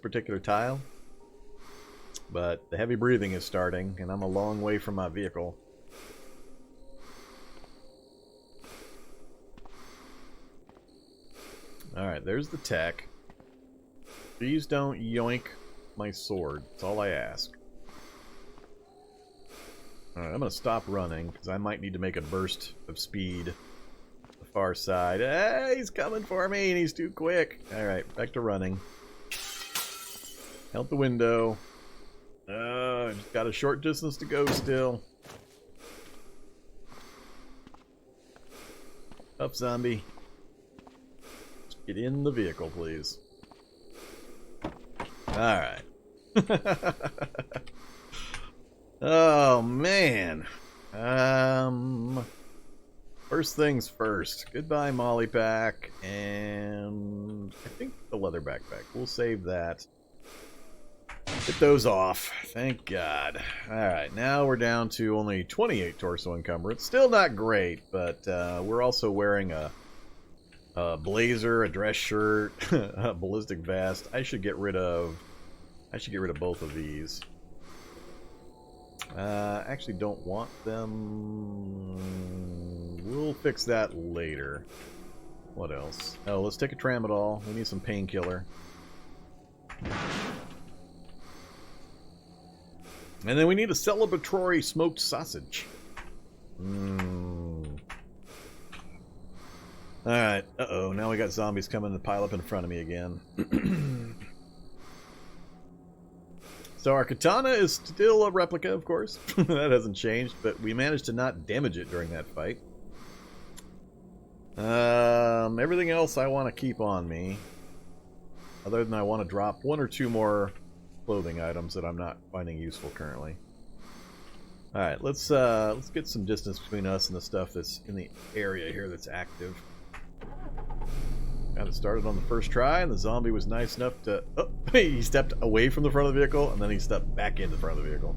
particular tile. But the heavy breathing is starting, and I'm a long way from my vehicle. Alright, there's the tech. Please don't yoink my sword. That's all I ask. Alright, I'm going to stop running, because I might need to make a burst of speed. The far side. Hey, he's coming for me, and he's too quick. Alright, back to running. Out the window. Just got a short distance to go still. Up, zombie. Get in the vehicle, please. Alright. Oh, man. First things first. Goodbye, Molly Pack. And I think the leather backpack. We'll save that. Get those off. Thank God. Alright, now we're down to only 28 torso encumbrance. Still not great, but we're also wearing a blazer, a dress shirt, a ballistic vest. I should get rid of both of these. Actually don't want them. We'll fix that later. What else? Oh, let's take a tramadol. We need some painkiller. And then we need a celebratory smoked sausage. Alright, uh-oh, now we got zombies coming to pile up in front of me again. So our katana is still a replica, of course. That hasn't changed, but we managed to not damage it during that fight. Everything else I want to keep on me. Other than I want to drop one or two more clothing items that I'm not finding useful currently. Alright, let's get some distance between us and the stuff that's in the area here that's active. Got it started on the first try, and the zombie was nice enough to... Oh, he stepped away from the front of the vehicle, and then he stepped back into the front of the vehicle.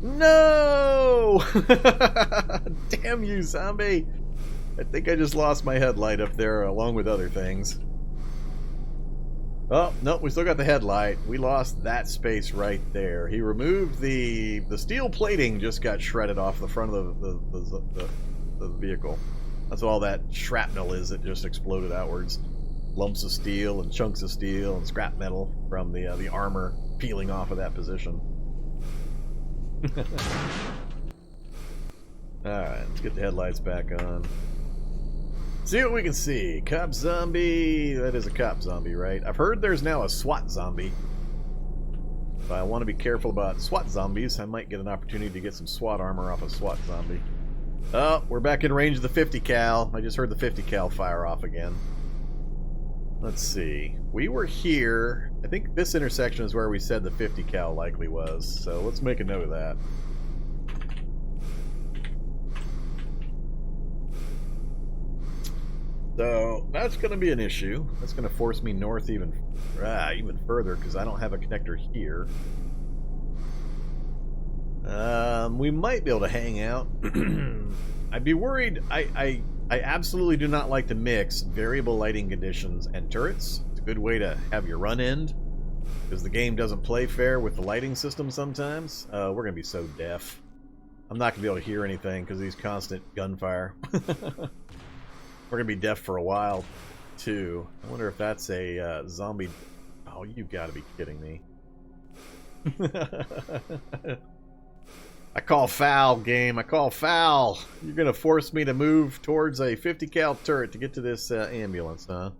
No! Damn you, zombie! I think I just lost my headlight up there, along with other things. Oh, no, we still got the headlight. We lost that space right there. He removed the steel plating, just got shredded off the front of the vehicle. That's what all that shrapnel is that just exploded outwards. Lumps of steel and chunks of steel and scrap metal from the armor peeling off of that position. Alright, let's get the headlights back on. See what we can see. Cop zombie. That is a cop zombie, right? I've heard there's now a SWAT zombie. But I want to be careful about SWAT zombies. I might get an opportunity to get some SWAT armor off a SWAT zombie. Oh, we're back in range of the 50 cal. I just heard the 50 cal fire off again. Let's see. We were here. I think this intersection is where we said the 50 cal likely was. So let's make a note of that. So that's going to be an issue. That's going to force me north even further because I don't have a connector here. We might be able to hang out. I'd be worried. I absolutely do not like to mix variable lighting conditions and turrets. It's a good way to have your run end because the game doesn't play fair with the lighting system sometimes. We're going to be so deaf. I'm not going to be able to hear anything because of these constant gunfire. We're going to be deaf for a while, too. I wonder if that's a zombie... Oh, you've got to be kidding me. I call foul, game. I call foul. You're going to force me to move towards a 50 cal turret to get to this ambulance, huh?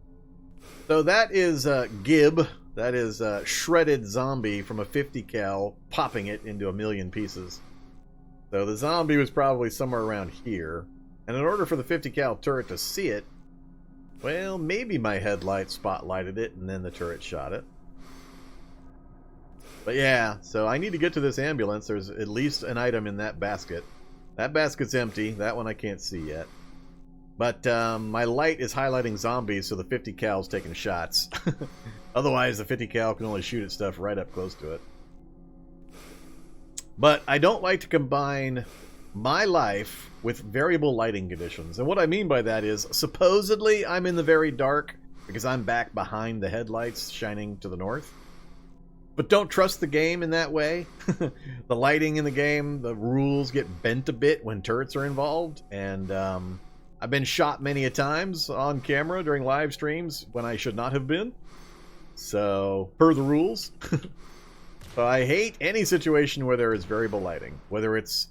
So that is Gib. That is shredded zombie from a 50 cal, popping it into a million pieces. So the zombie was probably somewhere around here. And in order for the 50 cal turret to see it, well, maybe my headlight spotlighted it and then the turret shot it. But yeah, so I need to get to this ambulance. There's at least an item in that basket. That basket's empty. That one I can't see yet. But my light is highlighting zombies, so the 50 cal's taking shots. Otherwise, the 50 cal can only shoot at stuff right up close to it. But I don't like to combine my life with variable lighting conditions. And what I mean by that is, supposedly I'm in the very dark, because I'm back behind the headlights shining to the north. But don't trust the game in that way. The lighting in the game, the rules get bent a bit when turrets are involved, and I've been shot many a times on camera during live streams when I should not have been. So, per the rules. So I hate any situation where there is variable lighting, whether it's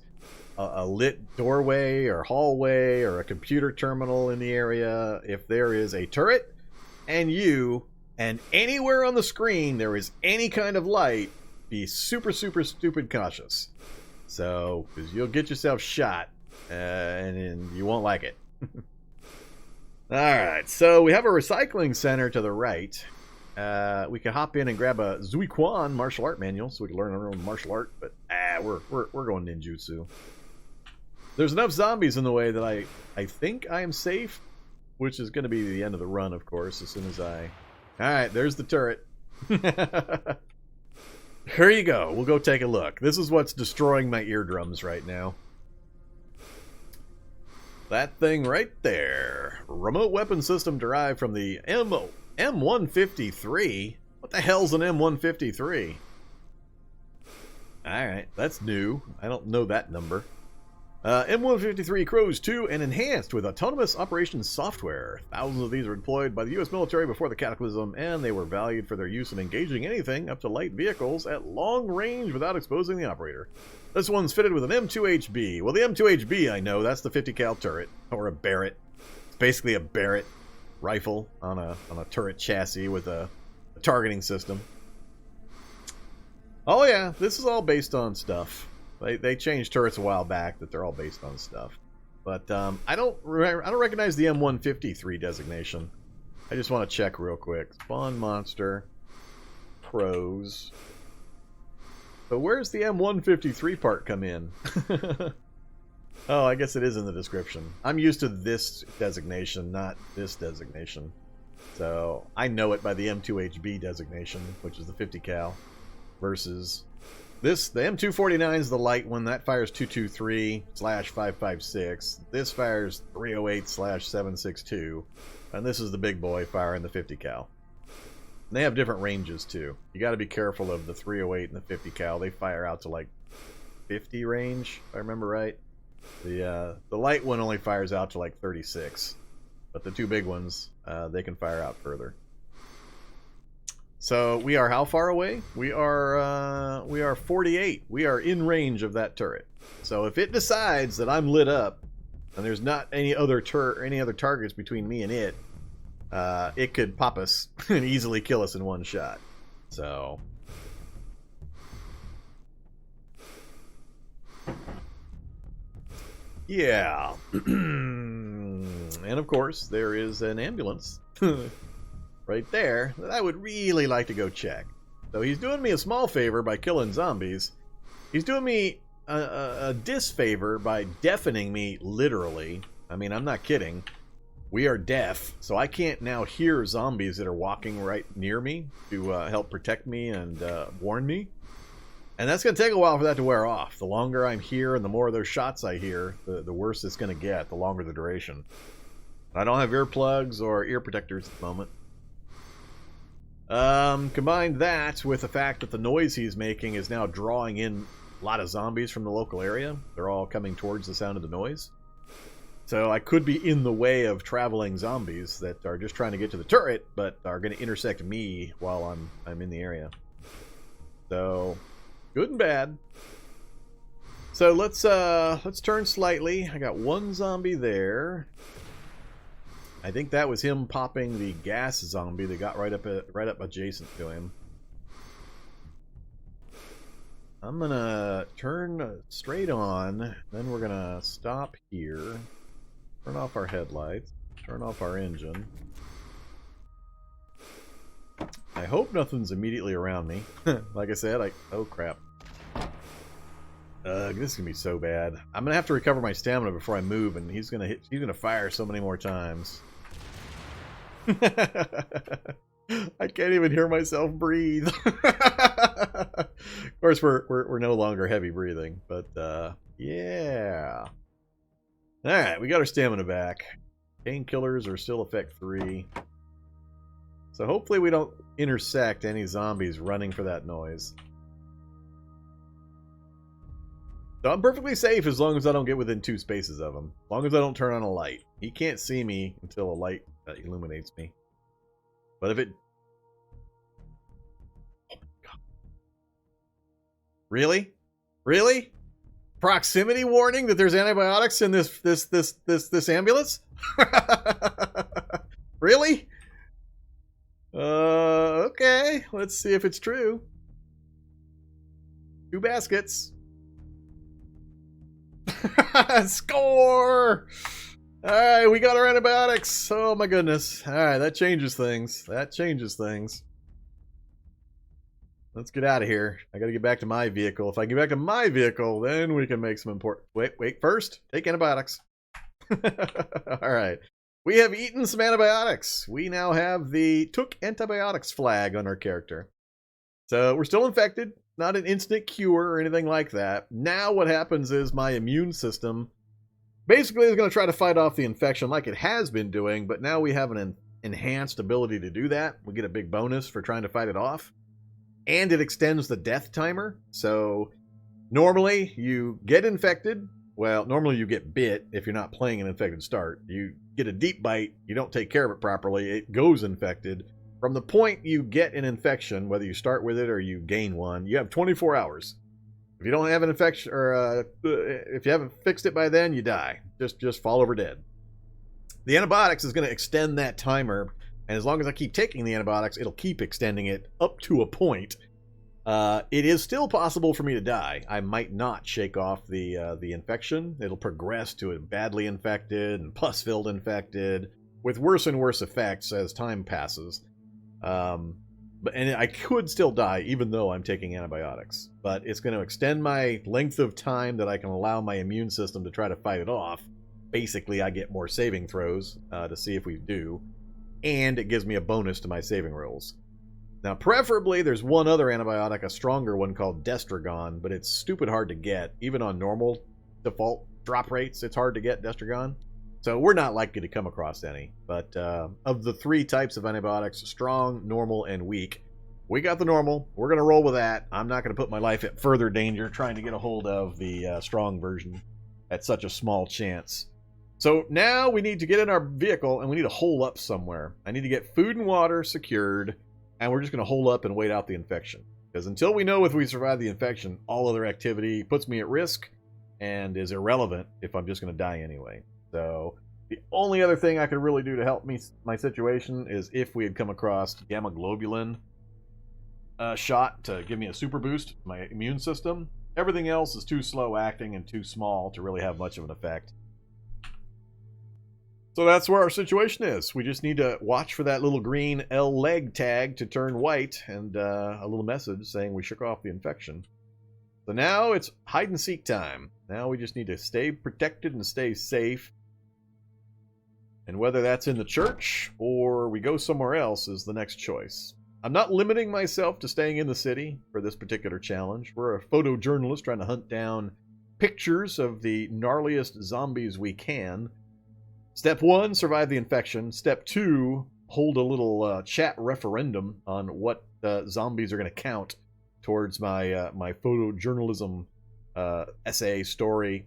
a lit doorway or hallway or a computer terminal in the area. If there is a turret and you, and anywhere on the screen there is any kind of light, be super, super stupid cautious. So, because you'll get yourself shot, and you won't like it. Alright, so we have a recycling center to the right. We can hop in and grab a Zui Quan martial art manual so we can learn our own martial art, but we're going ninjutsu. There's enough zombies in the way that I think I am safe, which is going to be the end of the run, of course, as soon as I... Alright, there's the turret. Here you go. We'll go take a look. This is what's destroying my eardrums right now. That thing right there. Remote weapon system derived from the M153? What the hell's an M153? Alright, that's new. I don't know that number. M153 Crows 2 and enhanced with autonomous operations software. Thousands of these were deployed by the U.S. military before the Cataclysm, and they were valued for their use in engaging anything up to light vehicles at long range without exposing the operator. This one's fitted with an M2HB. Well, the M2HB, I know, that's the 50 cal turret, or a Barrett. It's basically a Barrett rifle on a turret chassis with a targeting system. Oh yeah, this is all based on stuff. They changed turrets a while back that they're all based on stuff. But I don't recognize the M153 designation. I just want to check real quick. Spawn monster, pros. But where's the M153 part come in? Oh, I guess it is in the description. I'm used to this designation, not this designation. So I know it by the M2HB designation, which is the 50 cal, versus this. The M249 is the light one that fires 223/556. This fires 308/762, and this is the big boy firing the 50 cal. And they have different ranges too. You got to be careful of the 308 and the 50 cal. They fire out to like 50 range, if I remember right. The light one only fires out to like 36, but the two big ones, they can fire out further. So we are how far away? We are 48. We are in range of that turret. So if it decides that I'm lit up and there's not any other targets between me and it, it could pop us and easily kill us in one shot. So yeah. And of course there is an ambulance right there that I would really like to go check. So he's doing me a small favor by killing zombies. He's doing me a disfavor by deafening me, literally. I mean, I'm not kidding. We are deaf, so I can't now hear zombies that are walking right near me to help protect me and warn me. And that's going to take a while for that to wear off. The longer I'm here and the more of those shots I hear, the worse it's going to get, the longer the duration. I don't have earplugs or ear protectors at the moment. Combine that with the fact that the noise he's making is now drawing in a lot of zombies from the local area. They're all coming towards the sound of the noise. So I could be in the way of traveling zombies that are just trying to get to the turret, but are going to intersect me while I'm in the area. So good and bad. So let's turn slightly. I got one zombie there. I think that was him popping the gas zombie that got right up adjacent to him. I'm gonna turn straight on, then we're gonna stop here, turn off our headlights, turn off our engine. I hope nothing's immediately around me. Like I said, oh crap. This is gonna be so bad. I'm gonna have to recover my stamina before I move, and he's gonna fire so many more times. I can't even hear myself breathe. Of course, we're no longer heavy breathing, but yeah. All right, we got our stamina back. Painkillers are still effect 3. So hopefully we don't intersect any zombies running for that noise. So I'm perfectly safe as long as I don't get within 2 spaces of him. As long as I don't turn on a light. He can't see me until a light illuminates me. But if it... Oh my God. Really? Really? Proximity warning that there's antibiotics in this ambulance? Really? Okay. Let's see if it's true. 2 baskets. Score! Alright, we got our antibiotics. Oh my goodness. Alright, that changes things. That changes things. Let's get out of here. I gotta get back to my vehicle. If I get back to my vehicle, then we can make some important... Wait, first, take antibiotics. Alright. We have eaten some antibiotics. We now have the took antibiotics flag on our character. So we're still infected. Not an instant cure or anything like that. Now what happens is my immune system basically is going to try to fight off the infection like it has been doing, but now we have an enhanced ability to do that. We get a big bonus for trying to fight it off. And it extends the death timer. So normally you get infected. Well, normally you get bit if you're not playing an infected start. You get a deep bite, you don't take care of it properly, it goes infected. From the point you get an infection, whether you start with it or you gain one, you have 24 hours. If you don't have an infection, or if you haven't fixed it by then, you die. Just fall over dead. The antibiotics is going to extend that timer, and as long as I keep taking the antibiotics, it'll keep extending it up to a point. It is still possible for me to die. I might not shake off the infection. It'll progress to a badly infected and pus-filled infected, with worse and worse effects as time passes. And I could still die even though I'm taking antibiotics, but it's going to extend my length of time that I can allow my immune system to try to fight it off. Basically, I get more saving throws to see if we do, and it gives me a bonus to my saving rolls. Now, preferably, there's one other antibiotic, a stronger one called Destragon, but it's stupid hard to get. Even on normal default drop rates, it's hard to get Destragon. So we're not likely to come across any. But of the 3 types of antibiotics, strong, normal, and weak, we got the normal. We're going to roll with that. I'm not going to put my life at further danger trying to get a hold of the strong version at such a small chance. So now we need to get in our vehicle and we need to hole up somewhere. I need to get food and water secured, and we're just going to hole up and wait out the infection. Because until we know if we survive the infection, all other activity puts me at risk and is irrelevant if I'm just going to die anyway. So the only other thing I could really do to help my situation is if we had come across gamma globulin shot to give me a super boost to my immune system. Everything else is too slow acting and too small to really have much of an effect. So that's where our situation is. We just need to watch for that little green L leg tag to turn white and a little message saying we shook off the infection. So now it's hide and seek time. Now we just need to stay protected and stay safe. And whether that's in the church or we go somewhere else is the next choice. I'm not limiting myself to staying in the city for this particular challenge. We're a photojournalist trying to hunt down pictures of the gnarliest zombies we can. Step 1, survive the infection. Step 2, hold a little chat referendum on what zombies are going to count towards my my photojournalism essay story.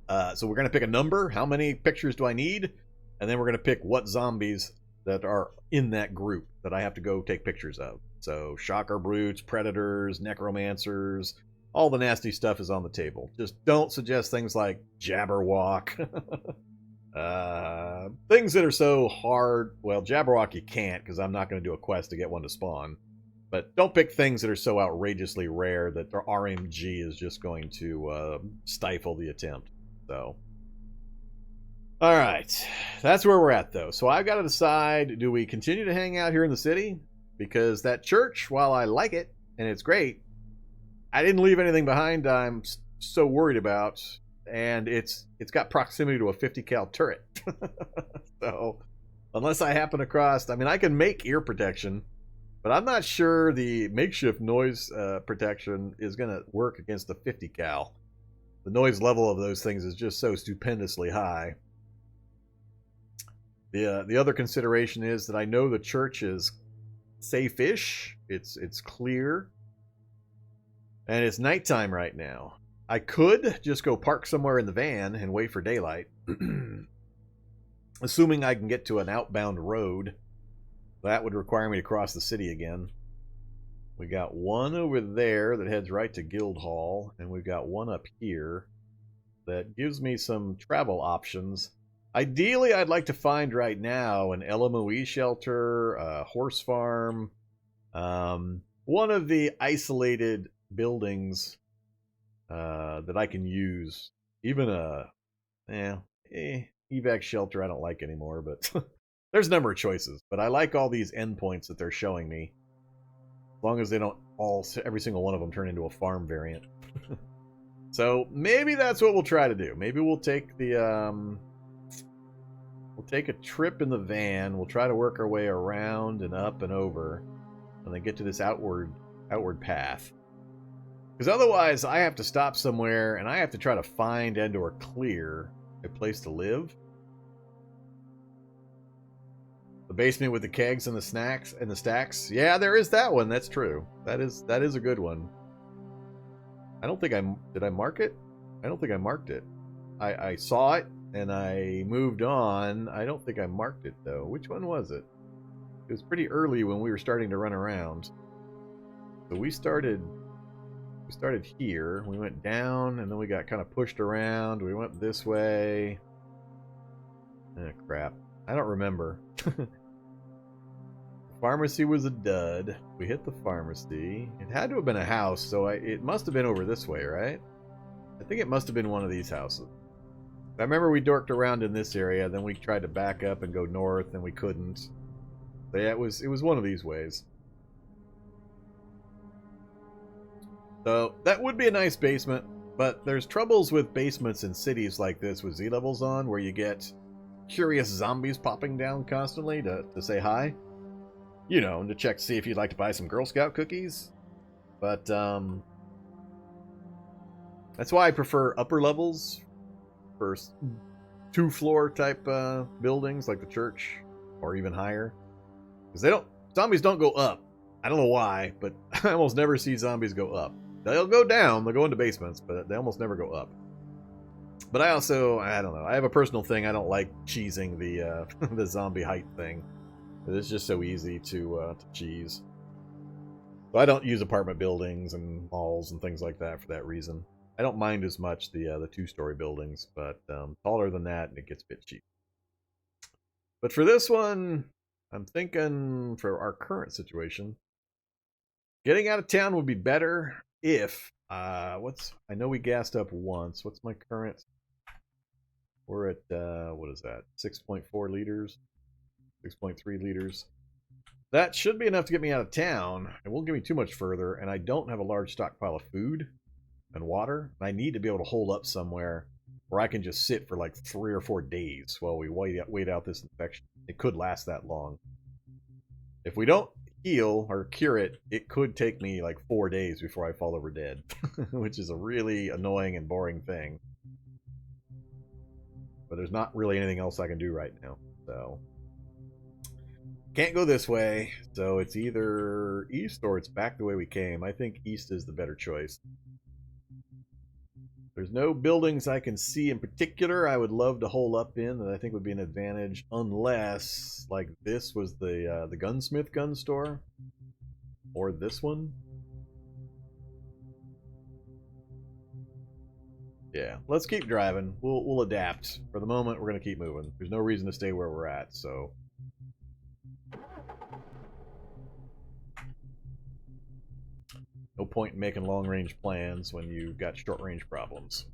So we're going to pick a number. How many pictures do I need? And then we're going to pick what zombies that are in that group that I have to go take pictures of. So shocker brutes, predators, necromancers, all the nasty stuff is on the table. Just don't suggest things like Jabberwock. Things that are so hard. Well, Jabberwock you can't, because I'm not going to do a quest to get one to spawn. But don't pick things that are so outrageously rare that their RMG is just going to stifle the attempt. So, all right, that's where we're at, though. So I've got to decide, do we continue to hang out here in the city? Because that church, while I like it, and it's great, I didn't leave anything behind I'm so worried about, and it's got proximity to a 50 cal turret. So, unless I happen across, I mean, I can make ear protection, but I'm not sure the makeshift noise protection is going to work against the 50 cal. The noise level of those things is just so stupendously high. The other consideration is that I know the church is safe-ish. It's clear. And it's nighttime right now. I could just go park somewhere in the van and wait for daylight. Assuming I can get to an outbound road. That would require me to cross the city again. We got one over there that heads right to Guildhall, and we've got one up here that gives me some travel options. Ideally, I'd like to find right now an LMOE shelter, a horse farm, one of the isolated buildings that I can use. Even a evac shelter I don't like anymore, but there's a number of choices. But I like all these endpoints that they're showing me. As long as they don't every single one of them turn into a farm variant. So maybe that's what we'll try to do. Maybe we'll take the we'll take a trip in the van. We'll try to work our way around and up and over, and then get to this outward path. Because otherwise, I have to stop somewhere, and I have to try to find and/or clear a place to live. The basement with the kegs and the snacks and the stacks. Yeah, there is that one. That's true. That is a good one. I don't think did I mark it? I don't think I marked it. I saw it and I moved on. I don't think I marked it though. Which one was it? It was pretty early when we were starting to run around. So we started here. We went down and then we got kind of pushed around. We went this way. Ah, crap. I don't remember. Pharmacy was a dud. We hit the pharmacy. It had to have been a house, so it must have been over this way, right? I think it must have been one of these houses. I remember we dorked around in this area, then we tried to back up and go north, and we couldn't. So yeah, it was one of these ways. So that would be a nice basement, but there's troubles with basements in cities like this with Z levels on, where you get curious zombies popping down constantly to say hi. You know, to check to see if you'd like to buy some Girl Scout cookies. But that's why I prefer upper levels for 2-floor type buildings like the church, or even higher. Because zombies don't go up. I don't know why, but I almost never see zombies go up. They'll go down, they'll go into basements, but they almost never go up. But I don't know. I have a personal thing. I don't like cheesing the the zombie height thing. It's just so easy to cheese. So I don't use apartment buildings and malls and things like that for that reason. I don't mind as much the 2-story buildings, but taller than that, and it gets a bit cheap. But for this one, I'm thinking for our current situation, getting out of town would be better if I know we gassed up once. What's my current? We're at what is that? 6.4 liters. 6.3 liters. That should be enough to get me out of town. It won't get me too much further, and I don't have a large stockpile of food and water. I need to be able to hold up somewhere where I can just sit for like 3 or 4 days while we wait out this infection. It could last that long. If we don't heal or cure it, it could take me like 4 days before I fall over dead, which is a really annoying and boring thing. But there's not really anything else I can do right now, so can't go this way, so it's either east or it's back the way we came. I think east is the better choice. There's no buildings I can see in particular I would love to hole up in that I think would be an advantage, unless, like, this was the gunsmith gun store, or this one. Yeah, let's keep driving. We'll adapt. For the moment, we're going to keep moving. There's no reason to stay where we're at, so no point in making long-range plans when you've got short-range problems.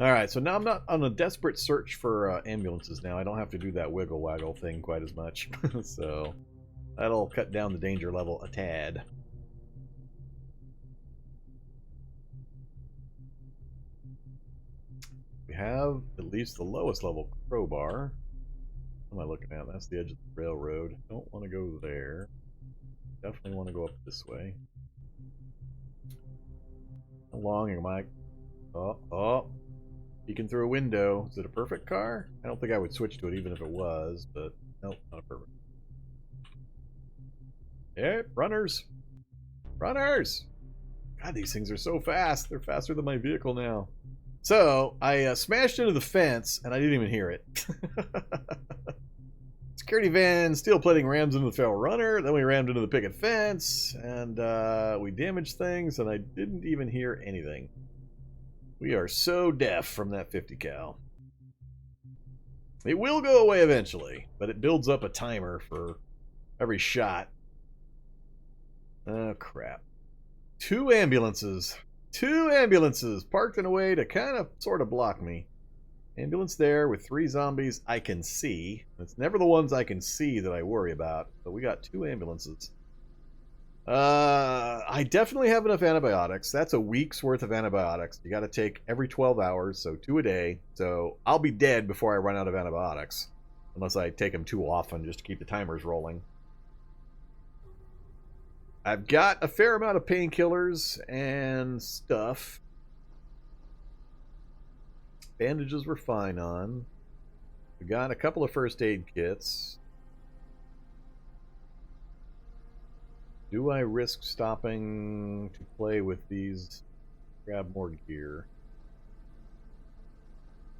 Alright, so now I'm not on a desperate search for ambulances now. I don't have to do that wiggle-waggle thing quite as much. So that'll cut down the danger level a tad. We have at least the lowest level crowbar. What am I looking at? That's the edge of the railroad. Don't want to go there. Definitely want to go up this way. How long am I? Oh. Peeking through a window. Is it a perfect car? I don't think I would switch to it even if it was, but nope, not a perfect. Yep, runners. Runners! God, these things are so fast. They're faster than my vehicle now. So, I smashed into the fence, and I didn't even hear it. Security van, steel plating rams into the feral runner, then we rammed into the picket fence, and we damaged things, and I didn't even hear anything. We are so deaf from that 50 cal. It will go away eventually, but it builds up a timer for every shot. Oh, crap. Two ambulances parked in a way to kind of sort of block me. Ambulance there with 3 zombies I can see. It's never the ones I can see that I worry about, but we got 2 ambulances. I definitely have enough antibiotics. That's a week's worth of antibiotics. You got to take every 12 hours, so 2 a day. So I'll be dead before I run out of antibiotics, unless I take them too often just to keep the timers rolling. I've got a fair amount of painkillers and stuff. Bandages we're fine on. We got a couple of first aid kits. Do I risk stopping to play with these? Grab more gear.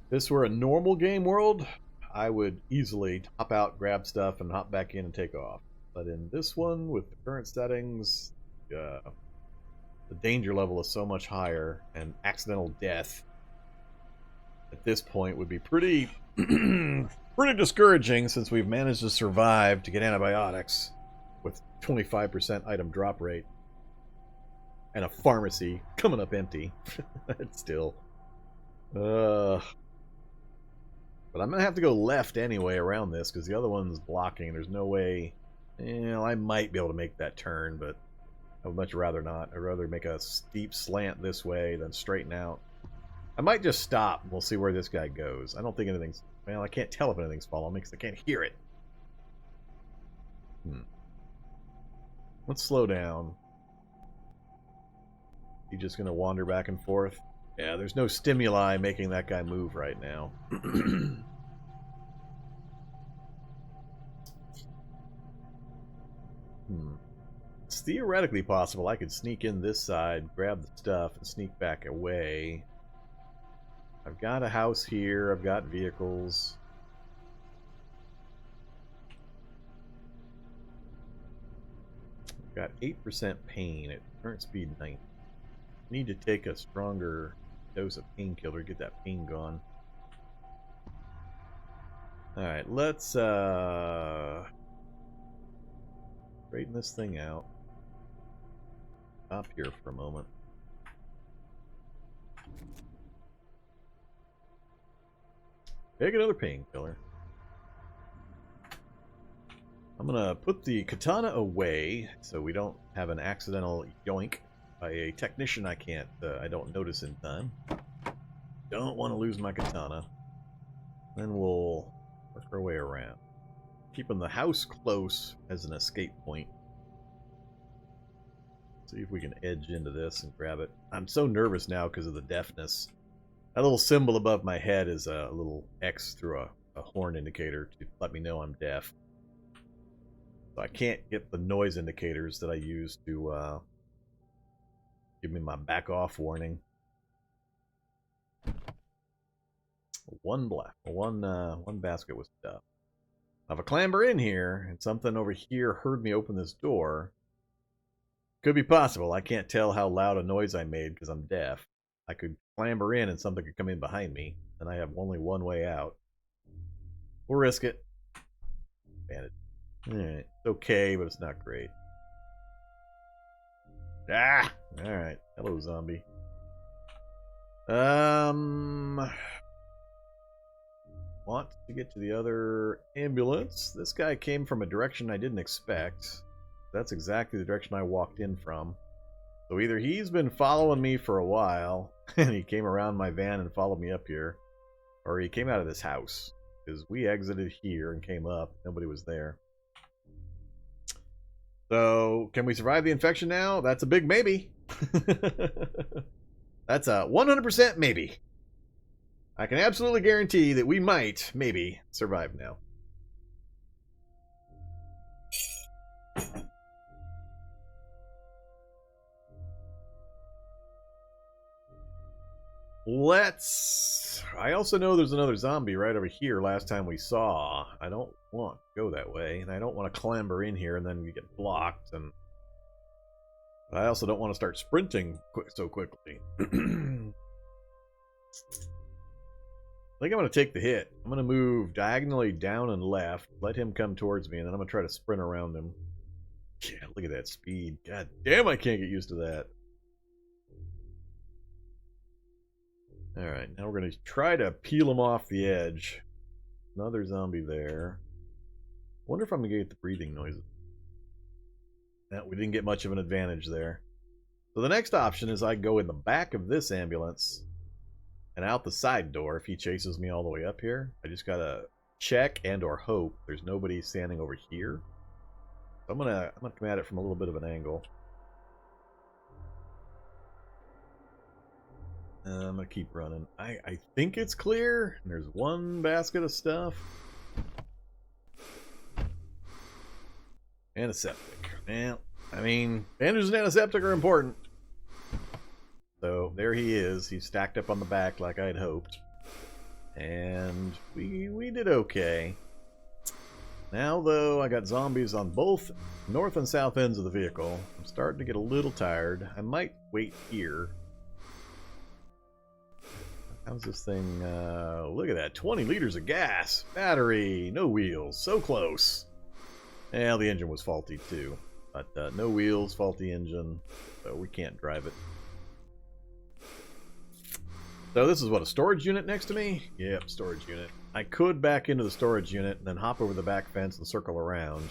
If this were a normal game world, I would easily top out, grab stuff, and hop back in and take off. But in this one, with the current settings, the danger level is so much higher, and accidental death at this point would be pretty pretty discouraging, since we've managed to survive to get antibiotics with 25% item drop rate and a pharmacy coming up empty. It's still but I'm gonna have to go left anyway around this, because the other one's blocking. There's no way. I might be able to make that turn, but I would much rather not. I'd rather make a steep slant this way than straighten out. I might just stop. We'll see where this guy goes. I don't think anything's... Well, I can't tell if anything's following me because I can't hear it. Let's slow down. He's just going to wander back and forth. Yeah, there's no stimuli making that guy move right now. It's theoretically possible I could sneak in this side, grab the stuff, and sneak back away. I've got a house here. I've got vehicles. I've got 8% pain at current speed 90. Need to take a stronger dose of painkiller to get that pain gone. Alright, let's straighten this thing out. Stop here for a moment. Take another painkiller. I'm gonna put the katana away so we don't have an accidental yoink by a technician I don't notice in time. Don't want to lose my katana. Then we'll work our way around. Keeping the house close as an escape point. See if we can edge into this and grab it. I'm so nervous now because of the deafness. That little symbol above my head is a little X through a horn indicator to let me know I'm deaf. So I can't get the noise indicators that I use to give me my back off warning. One basket with stuff. Now if I clamber in here and something over here heard me open this door, could be possible. I can't tell how loud a noise I made because I'm deaf. I could clamber in and something could come in behind me, and I have only one way out. We'll risk it. Bandit. Alright. It's okay, but it's not great. Ah! Alright. Hello, zombie. Want to get to the other ambulance. This guy came from a direction I didn't expect. That's exactly the direction I walked in from. So either he's been following me for a while, and he came around my van and followed me up here, or he came out of this house, because we exited here and came up. Nobody was there. So, can we survive the infection now? That's a big maybe. That's a 100% maybe. I can absolutely guarantee that we might, maybe, survive now. I also know there's another zombie right over here last time we saw. I don't want to go that way, and I don't want to clamber in here and then we get blocked, and I also don't want to start sprinting so quickly. I think I'm going to take the hit. I'm going to move diagonally down and left, let him come towards me, and then I'm going to try to sprint around him. Yeah, look at that speed. God damn, I can't get used to that. Alright, now we're going to try to peel him off the edge. Another zombie there. Wonder if I'm going to get the breathing noises. No, we didn't get much of an advantage there. So the next option is I go in the back of this ambulance and out the side door if he chases me all the way up here. I just got to check and or hope there's nobody standing over here. So I'm gonna come at it from a little bit of an angle. I'm going to keep running. I think it's clear. There's one basket of stuff. Antiseptic. Yeah, I mean, bandages and antiseptic are important. So there he is. He's stacked up on the back like I'd hoped. And we did okay. Now, though, I got zombies on both north and south ends of the vehicle. I'm starting to get a little tired. I might wait here. How's this thing? Look at that. 20 liters of gas. Battery. No wheels. So close. Well, the engine was faulty too. But no wheels, faulty engine. So we can't drive it. So this is what, a storage unit next to me? Yep, storage unit. I could back into the storage unit and then hop over the back fence and circle around.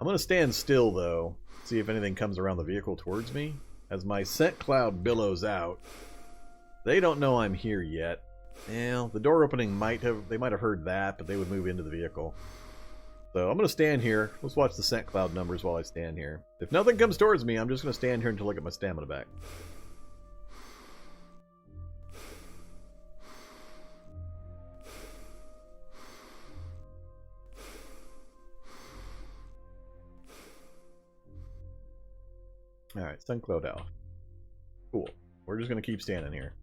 I'm going to stand still though. See if anything comes around the vehicle towards me. As my scent cloud billows out. They don't know I'm here yet. Well, the door opening they might have heard that, but they would move into the vehicle. So I'm going to stand here. Let's watch the scent cloud numbers while I stand here. If nothing comes towards me, I'm just going to stand here until I get my stamina back. Alright, sun cloud off. Cool. We're just going to keep standing here.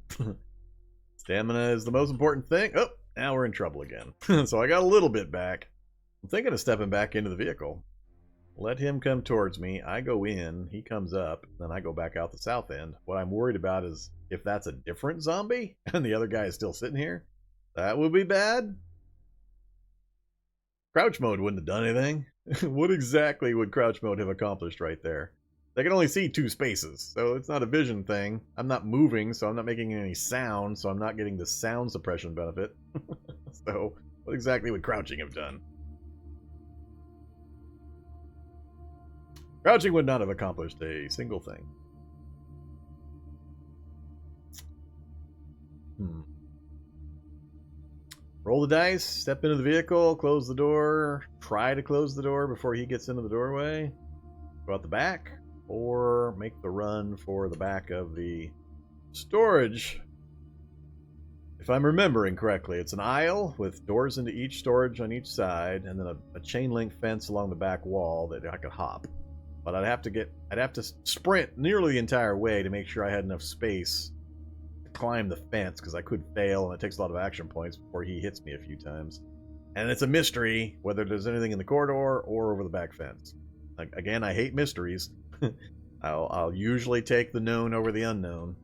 Stamina is the most important thing. Oh, now we're in trouble again. So I got a little bit back. I'm thinking of stepping back into the vehicle. Let him come towards me. I go in. He comes up. Then I go back out the south end. What I'm worried about is if that's a different zombie and the other guy is still sitting here. That would be bad. Crouch mode wouldn't have done anything. What exactly would crouch mode have accomplished right there? They can only see 2 spaces, so it's not a vision thing. I'm not moving, so I'm not making any sound, so I'm not getting the sound suppression benefit. So, what exactly would crouching have done? Crouching would not have accomplished a single thing. Roll the dice, step into the vehicle, close the door, try to close the door before he gets into the doorway, go out the back. Or make the run for the back of the storage. If I'm remembering correctly, it's an aisle with doors into each storage on each side, and then a chain link fence along the back wall that I could hop. But I'd have to sprint nearly the entire way to make sure I had enough space to climb the fence, because I could fail, and it takes a lot of action points before he hits me a few times. And it's a mystery whether there's anything in the corridor or over the back fence. Again, I hate mysteries. I'll usually take the known over the unknown.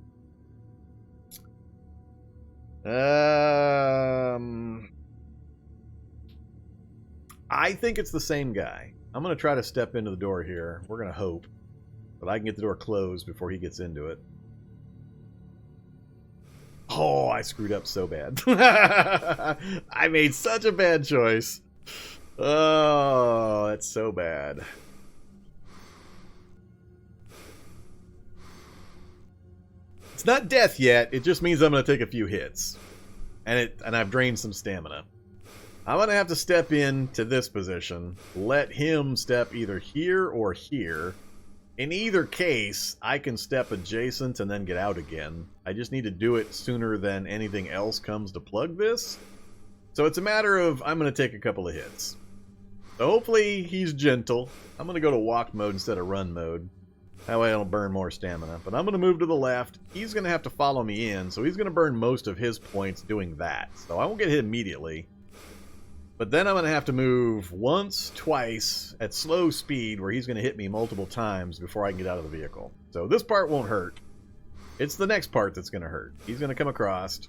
I think it's the same guy. I'm going to try to step into the door here. We're going to hope that I can get the door closed before he gets into it. Oh, I screwed up so bad. I made such a bad choice. Oh, that's so bad. It's not death yet. It just means I'm going to take a few hits. And I've drained some stamina. I'm going to have to step into this position. Let him step either here or here In either case, I can step adjacent and then get out again. I just need to do it sooner than anything else comes to plug this. So it's a matter of, I'm going to take a couple of hits. So hopefully he's gentle. I'm going to go to walk mode instead of run mode. That way I don't burn more stamina. But I'm going to move to the left. He's going to have to follow me in, so he's going to burn most of his points doing that. So I won't get hit immediately. But then I'm going to have to move once, twice, at slow speed, where he's going to hit me multiple times before I can get out of the vehicle. So this part won't hurt. It's the next part that's going to hurt. He's going to come across.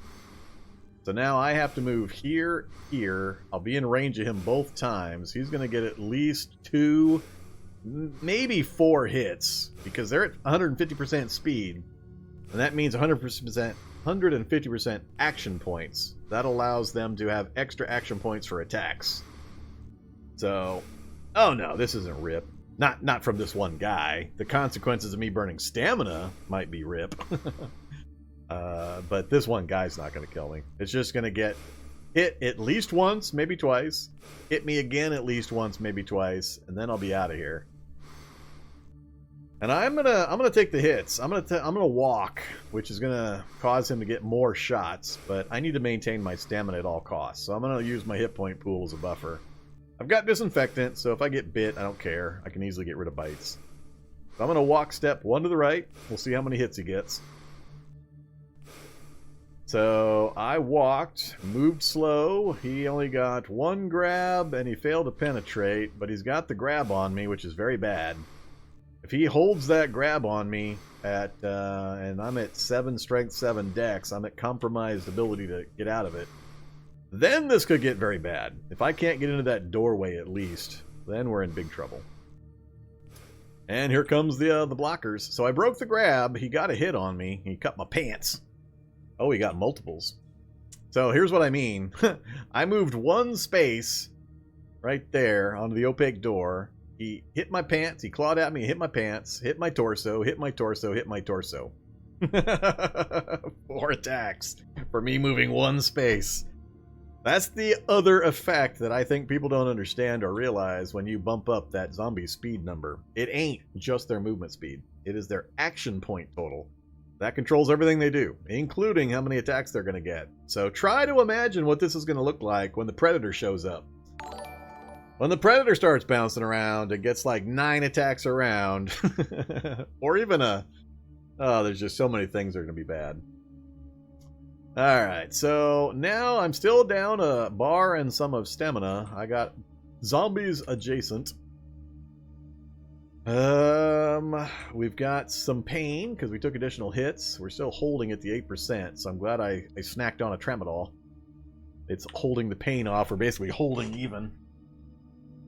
So now I have to move here, here. I'll be in range of him both times. He's going to get at least 2, maybe 4 hits, because they're at 150% speed. And that means 150% action points. That allows them to have extra action points for attacks. So, oh no, this isn't RIP. Not from this one guy. The consequences of me burning stamina might be RIP. But this one guy's not going to kill me. It's just going to get hit at least once, maybe twice. Hit me again at least once, maybe twice, and then I'll be out of here. And I'm gonna take the hits. I'm gonna walk, which is gonna cause him to get more shots. But I need to maintain my stamina at all costs, so I'm gonna use my hit point pool as a buffer. I've got disinfectant, so if I get bit, I don't care. I can easily get rid of bites. So I'm gonna walk step 1 to the right. We'll see how many hits he gets. So I walked, moved slow. He only got 1 grab, and he failed to penetrate. But he's got the grab on me, which is very bad. If he holds that grab on me at, and I'm at 7 strength, 7 dex, I'm at compromised ability to get out of it, then this could get very bad. If I can't get into that doorway at least, then we're in big trouble. And here comes the blockers. So I broke the grab, he got a hit on me, he cut my pants. Oh, he got multiples. So here's what I mean. I moved 1 space right there onto the opaque door. He hit my pants, he clawed at me, hit my pants, hit my torso, hit my torso, hit my torso. 4 attacks for me moving 1 space. That's the other effect that I think people don't understand or realize when you bump up that zombie speed number. It ain't just their movement speed. It is their action point total. That controls everything they do, including how many attacks they're going to get. So try to imagine what this is going to look like when the Predator shows up. When the Predator starts bouncing around and gets like 9 attacks around, or even there's just so many things that are going to be bad. Alright, so now I'm still down a bar and some of stamina. I got zombies adjacent. We've got some pain because we took additional hits. We're still holding at the 8%, so I'm glad I snacked on a tramadol. It's holding the pain off. We're basically holding even.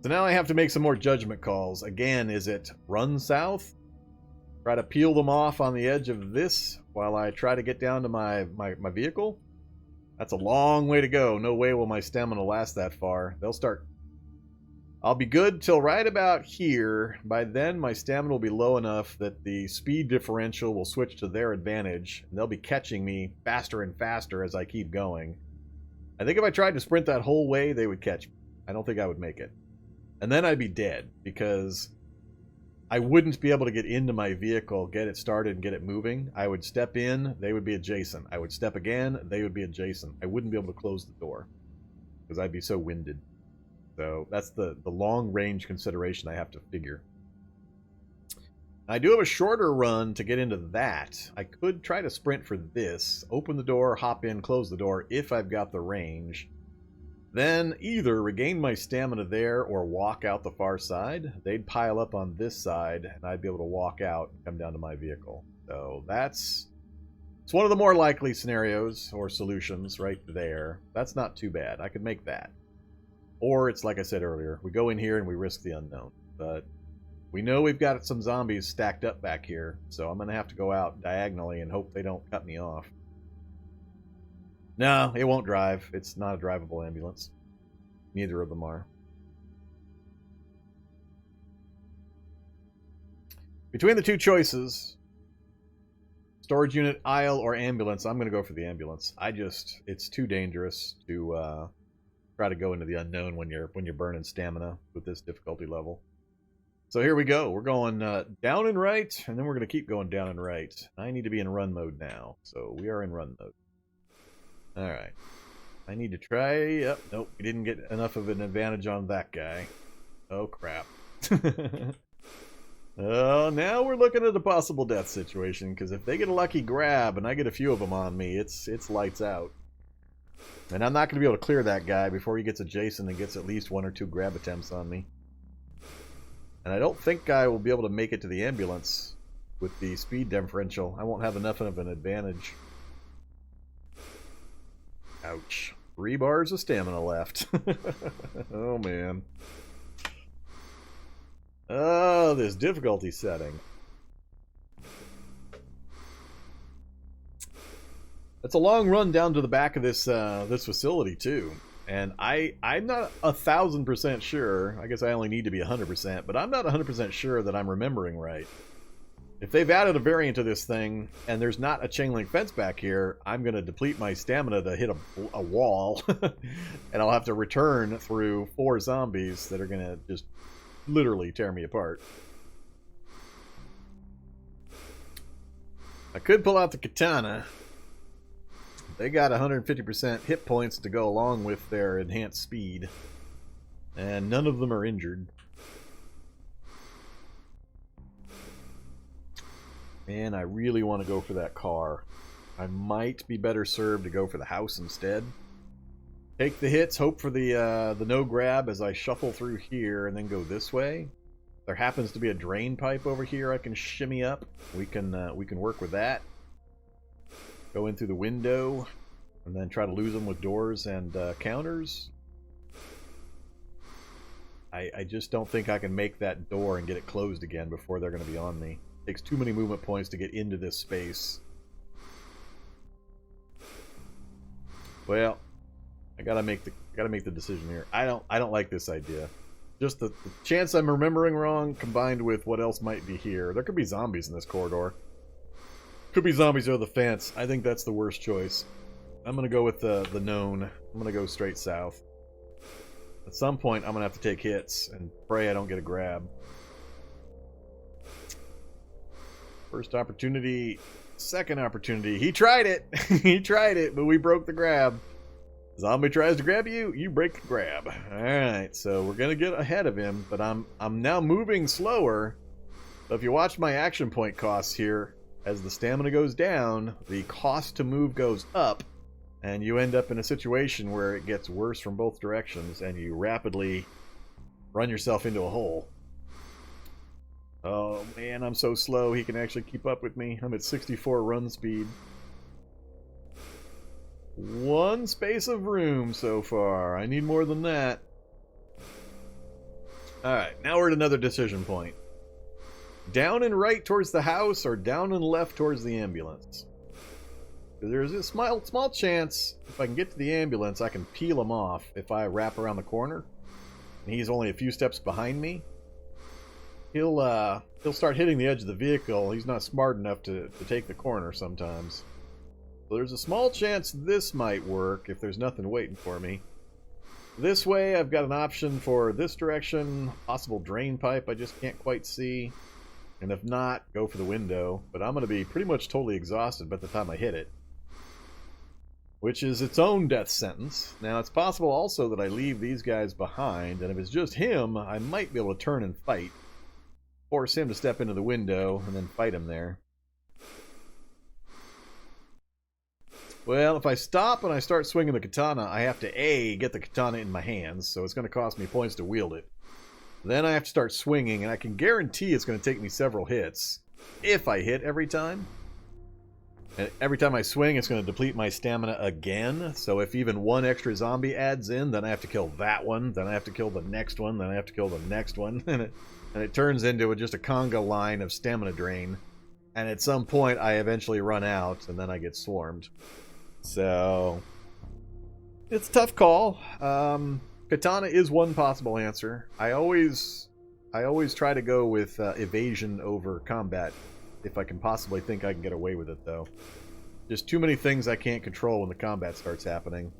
So now I have to make some more judgment calls. Again, is it run south? Try to peel them off on the edge of this while I try to get down to my vehicle? That's a long way to go. No way will my stamina last that far. They'll start... I'll be good till right about here. By then, my stamina will be low enough that the speed differential will switch to their advantage, and they'll be catching me faster and faster as I keep going. I think if I tried to sprint that whole way, they would catch me. I don't think I would make it. And then I'd be dead, because I wouldn't be able to get into my vehicle, get it started, and get it moving. I would step in, they would be adjacent. I would step again, they would be adjacent. I wouldn't be able to close the door, because I'd be so winded. So that's the long-range consideration I have to figure. I do have a shorter run to get into that. I could try to sprint for this, open the door, hop in, close the door, if I've got the range. Then either regain my stamina there or walk out the far side. They'd pile up on this side, and I'd be able to walk out and come down to my vehicle. So it's one of the more likely scenarios or solutions right there. That's not too bad. I could make that. Or it's like I said earlier, we go in here and we risk the unknown. But we know we've got some zombies stacked up back here, so I'm going to have to go out diagonally and hope they don't cut me off. No, it won't drive. It's not a drivable ambulance. Neither of them are. Between the two choices, storage unit, aisle, or ambulance, I'm going to go for the ambulance. It's too dangerous to try to go into the unknown when you're burning stamina with this difficulty level. So here we go. We're going down and right, and then we're going to keep going down and right. I need to be in run mode now, so we are in run mode. All right. I need to try... Yep, nope, we didn't get enough of an advantage on that guy. Oh, crap. Now we're looking at a possible death situation, because if they get a lucky grab and I get a few of them on me, it's lights out. And I'm not going to be able to clear that guy before he gets adjacent and gets at least 1 or 2 grab attempts on me. And I don't think I will be able to make it to the ambulance with the speed differential. I won't have enough of an advantage. Ouch. 3 bars of stamina left. Oh, man. Oh, this difficulty setting. It's a long run down to the back of this this facility, too. And I'm not 1,000% sure. I guess I only need to be 100%, but I'm not 100% sure that I'm remembering right. If they've added a variant to this thing, and there's not a chain link fence back here, I'm going to deplete my stamina to hit a wall, and I'll have to return through 4 zombies that are going to just literally tear me apart. I could pull out the katana. They got 150% hit points to go along with their enhanced speed. And none of them are injured. And I really want to go for that car. I might be better served to go for the house instead. Take the hits, hope for the no grab as I shuffle through here, and then go this way. There happens to be a drain pipe over here I can shimmy up. We can work with that. Go in through the window, and then try to lose them with doors and counters. I just don't think I can make that door and get it closed again before they're going to be on me. It takes too many movement points to get into this space. Well, I gotta make the decision here. I don't like this idea. Just the chance I'm remembering wrong combined with what else might be here. There could be zombies in this corridor. Could be zombies over the fence. I think that's the worst choice. I'm going to go with the known. I'm going to go straight south. At some point, I'm going to have to take hits and pray I don't get a grab. First opportunity. Second opportunity. He tried it. He tried it, but we broke the grab. Zombie tries to grab you, you break the grab. Alright, so we're going to get ahead of him, but I'm now moving slower. So if you watch my action point costs here, as the stamina goes down, the cost to move goes up, and you end up in a situation where it gets worse from both directions, and you rapidly run yourself into a hole. Oh man, I'm so slow, he can actually keep up with me. I'm at 64 run speed. 1 space of room so far. I need more than that. Alright, now we're at another decision point. Down and right towards the house, or down and left towards the ambulance? There's a small chance, if I can get to the ambulance, I can peel him off if I wrap around the corner. And he's only a few steps behind me. He'll start hitting the edge of the vehicle. He's not smart enough to take the corner sometimes. So there's a small chance this might work if there's nothing waiting for me. This way, I've got an option for this direction, possible drain pipe I just can't quite see. And if not, go for the window. But I'm going to be pretty much totally exhausted by the time I hit it. Which is its own death sentence. Now, it's possible also that I leave these guys behind, and if it's just him, I might be able to turn and fight. Force him to step into the window, and then fight him there. Well, if I stop and I start swinging the katana, I have to A, get the katana in my hands, so it's going to cost me points to wield it. Then I have to start swinging, and I can guarantee it's going to take me several hits. If I hit every time. And every time I swing, it's going to deplete my stamina again. So if even 1 extra zombie adds in, then I have to kill that one. Then I have to kill the next one. Then I have to kill the next one. And it turns into just a conga line of stamina drain. And at some point, I eventually run out, and then I get swarmed. So it's a tough call. Katana is one possible answer. I always try to go with evasion over combat if I can possibly think I can get away with it, though. Just too many things I can't control when the combat starts happening.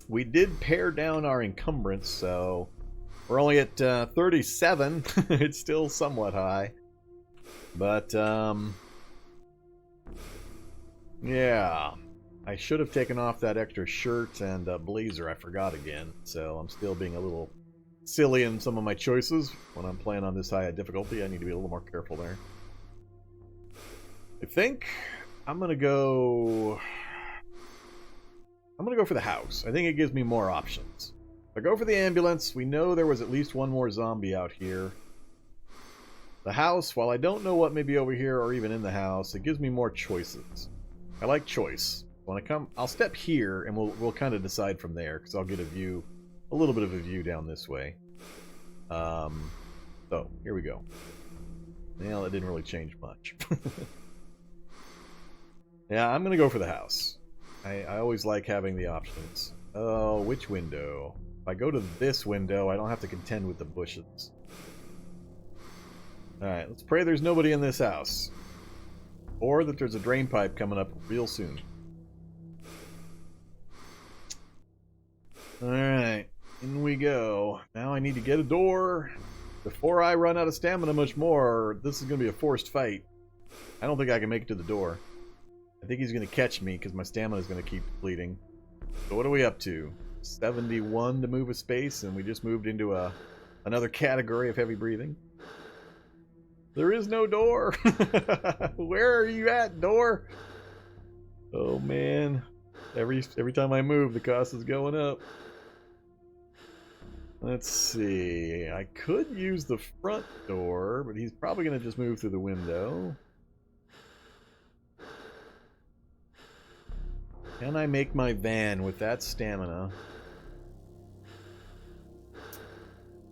We did pare down our encumbrance, so We're only at 37. It's still somewhat high. But, yeah. I should have taken off that extra shirt and blazer. I forgot again. So I'm still being a little silly in some of my choices. When I'm playing on this high a difficulty, I need to be a little more careful there. I think I'm going to go for the house. I think it gives me more options. If I go for the ambulance, we know there was at least one more zombie out here. The house, while I don't know what may be over here or even in the house, it gives me more choices. I like choice. When I come, I'll step here and we'll kind of decide from there, because I'll get a little bit of a view down this way. So here we go. Well, it didn't really change much. Yeah, I'm gonna go for the house. I always like having the options. Oh, which window? If I go to this window, I don't have to contend with the bushes. Alright, let's pray there's nobody in this house. Or that there's a drain pipe coming up real soon. Alright, in we go. Now I need to get a door. Before I run out of stamina much more, this is going to be a forced fight. I don't think I can make it to the door. I think he's going to catch me because my stamina is going to keep depleting. So what are we up to? 71 to move a space, and we just moved into another category of heavy breathing. There is no door. Where are you at, door? Oh man. Every time I move, the cost is going up. Let's see. I could use the front door, but he's probably going to just move through the window. Can I make my van with that stamina?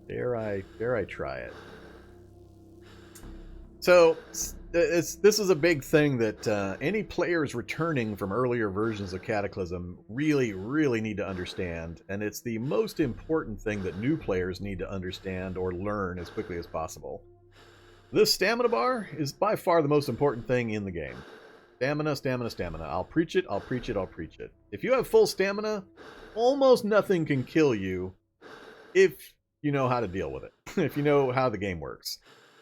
Dare I try it? So, this is a big thing that any players returning from earlier versions of Cataclysm really need to understand, and it's the most important thing that new players need to understand or learn as quickly as possible. This stamina bar is by far the most important thing in the game. Stamina, stamina, stamina. I'll preach it, I'll preach it, I'll preach it. If you have full stamina, almost nothing can kill you if you know how to deal with it, if you know how the game works.